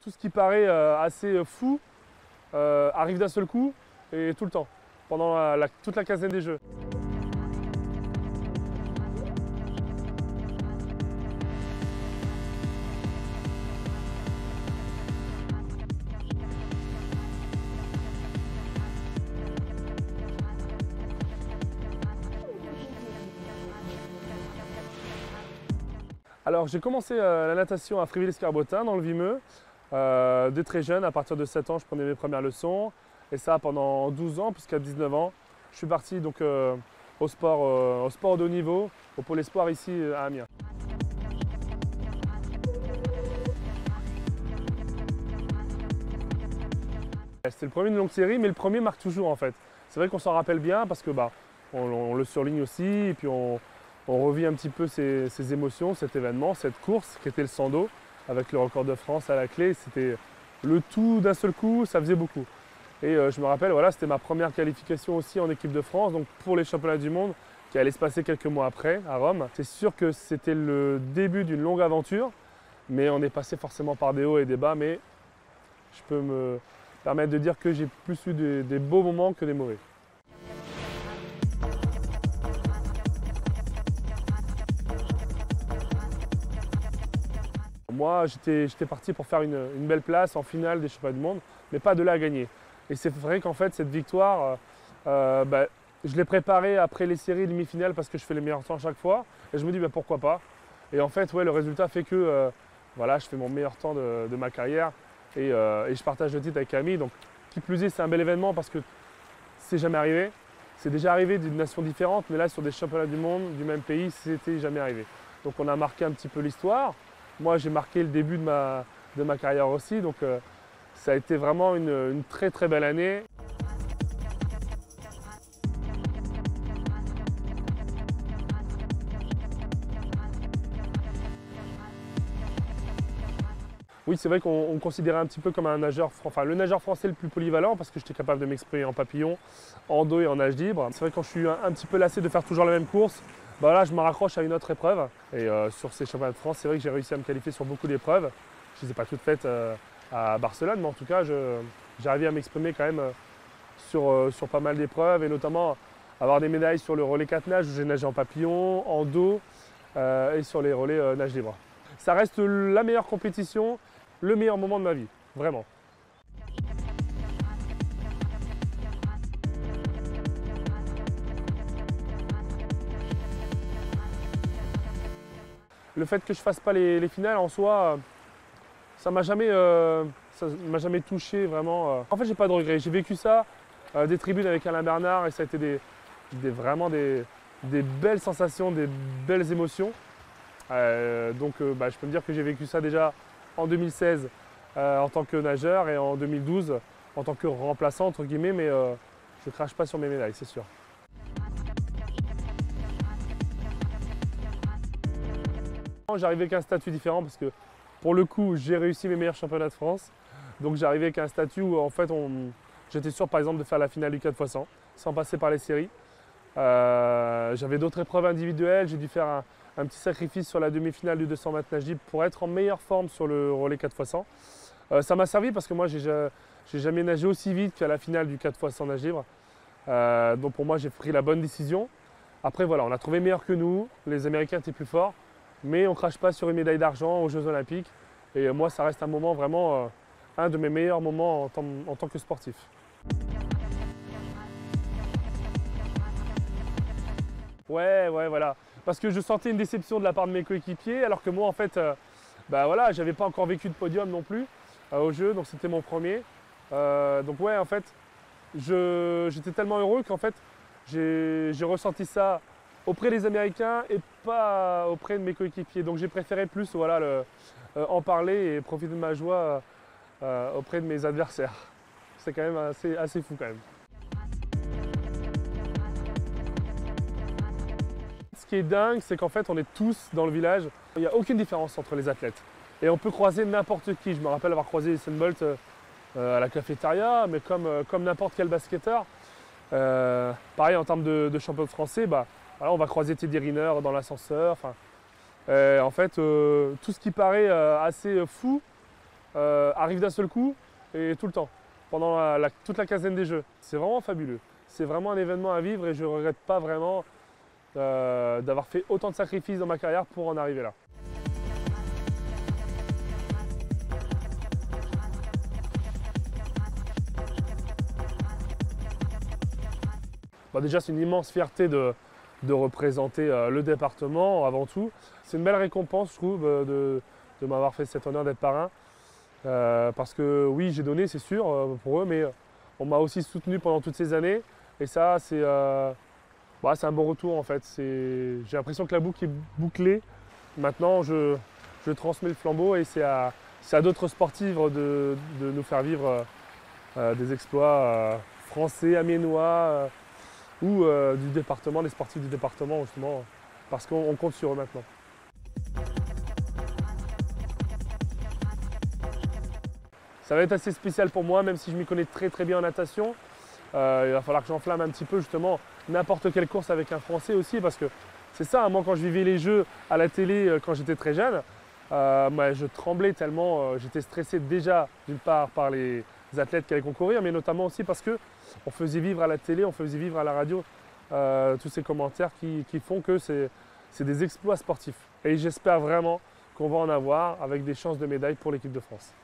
tout ce qui paraît assez fou arrive d'un seul coup et tout le temps, pendant toute la quinzaine des jeux. Alors j'ai commencé la natation à Fréville-Escarbotin dans le Vimeux. Dès très jeune, à partir de 7 ans, je prenais mes premières leçons. Et ça pendant 12 ans, puisqu'à 19 ans, je suis parti donc, au sport de haut niveau, au pôle espoir ici à Amiens. C'était le premier d'une longue série, mais le premier marque toujours en fait. C'est vrai qu'on s'en rappelle bien parce que on le surligne aussi, et puis on revit un petit peu ces émotions, cet événement, cette course qui était le 100 dos, avec le record de France à la clé. C'était le tout d'un seul coup, ça faisait beaucoup. Et je me rappelle, voilà, c'était ma première qualification aussi en équipe de France, donc pour les championnats du monde, qui allaient se passer quelques mois après, à Rome. C'est sûr que c'était le début d'une longue aventure, mais on est passé forcément par des hauts et des bas, mais je peux me permettre de dire que j'ai plus eu des beaux moments que des mauvais. Moi, j'étais parti pour faire une belle place en finale des championnats du monde, mais pas de là à gagner. Et c'est vrai qu'en fait, cette victoire, je l'ai préparée après les séries demi-finales parce que je fais les meilleurs temps à chaque fois. Et je me dis, pourquoi pas. Et en fait, ouais, le résultat fait que voilà, je fais mon meilleur temps de ma carrière et je partage le titre avec Camille. Donc, qui plus est, c'est un bel événement parce que c'est jamais arrivé. C'est déjà arrivé d'une nation différente, mais là, sur des championnats du monde, du même pays, c'était jamais arrivé. Donc, on a marqué un petit peu l'histoire. Moi, j'ai marqué le début de ma carrière aussi, donc ça a été vraiment une très très belle année. Oui, c'est vrai qu'on me considérait un petit peu comme un nageur, enfin le nageur français le plus polyvalent parce que j'étais capable de m'exprimer en papillon, en dos et en nage libre. C'est vrai que quand je suis un petit peu lassé de faire toujours la même course, là je me raccroche à une autre épreuve. Et sur ces championnats de France, c'est vrai que j'ai réussi à me qualifier sur beaucoup d'épreuves. Je ne les ai pas toutes faites à Barcelone, mais en tout cas j'ai arrivé à m'exprimer quand même sur pas mal d'épreuves et notamment avoir des médailles sur le relais 4 nages où j'ai nagé en papillon, en dos et sur les relais nage libre. Ça reste la meilleure compétition, le meilleur moment de ma vie, vraiment. Le fait que je ne fasse pas les finales en soi, ça m'a jamais touché vraiment. En fait, j'ai pas de regrets. J'ai vécu ça, des tribunes avec Alain Bernard et ça a été vraiment des belles sensations, des belles émotions. Donc je peux me dire que j'ai vécu ça déjà en 2016 en tant que nageur et en 2012 en tant que remplaçant entre guillemets, mais je ne crache pas sur mes médailles, c'est sûr. J'arrivais avec un statut différent parce que pour le coup j'ai réussi mes meilleurs championnats de France. Donc j'arrivais avec un statut où en fait j'étais sûr par exemple de faire la finale du 4x100 sans passer par les séries. J'avais d'autres épreuves individuelles, j'ai dû faire un petit sacrifice sur la demi-finale du 200 mètres nage libre pour être en meilleure forme sur le relais 4x100. Ça m'a servi parce que moi j'ai jamais nagé aussi vite qu'à la finale du 4x100 nage libre. Donc pour moi j'ai pris la bonne décision. Après voilà, on a trouvé meilleur que nous, les Américains étaient plus forts, mais on ne crache pas sur une médaille d'argent aux Jeux Olympiques. Et moi ça reste un moment vraiment, un de mes meilleurs moments en tant que sportif. Ouais, voilà. Parce que je sentais une déception de la part de mes coéquipiers, alors que moi, en fait, voilà, j'avais pas encore vécu de podium non plus au jeu, donc c'était mon premier. Donc ouais, en fait, j'étais tellement heureux qu'en fait, j'ai ressenti ça auprès des Américains et pas auprès de mes coéquipiers. Donc j'ai préféré plus, voilà, en parler et profiter de ma joie auprès de mes adversaires. C'est quand même assez fou quand même. Ce qui est dingue, c'est qu'en fait, on est tous dans le village. Il n'y a aucune différence entre les athlètes. Et on peut croiser n'importe qui. Je me rappelle avoir croisé Usain Bolt à la cafétéria, mais comme n'importe quel basketteur. Pareil, en termes de champion français, voilà, on va croiser Teddy Riner dans l'ascenseur. En fait, tout ce qui paraît assez fou arrive d'un seul coup et tout le temps, pendant toute la quinzaine des Jeux. C'est vraiment fabuleux. C'est vraiment un événement à vivre et je ne regrette pas vraiment d'avoir fait autant de sacrifices dans ma carrière pour en arriver là. Déjà, c'est une immense fierté de représenter le département avant tout. C'est une belle récompense, je trouve, de m'avoir fait cet honneur d'être parrain. Parce que oui, j'ai donné, c'est sûr, pour eux, mais on m'a aussi soutenu pendant toutes ces années. Et ça, c'est un bon retour en fait. J'ai l'impression que la boucle est bouclée. Maintenant, je transmets le flambeau et c'est à d'autres sportifs de nous faire vivre des exploits français, amiénois ou du département, les sportifs du département justement, parce qu'on compte sur eux maintenant. Ça va être assez spécial pour moi, même si je m'y connais très bien en natation. Il va falloir que j'enflamme un petit peu justement n'importe quelle course avec un Français aussi, parce que c'est ça, moi quand je vivais les Jeux à la télé quand j'étais très jeune, je tremblais tellement, j'étais stressé déjà d'une part par les athlètes qui allaient concourir, mais notamment aussi parce qu'on faisait vivre à la télé, on faisait vivre à la radio tous ces commentaires qui font que c'est des exploits sportifs. Et j'espère vraiment qu'on va en avoir avec des chances de médailles pour l'équipe de France.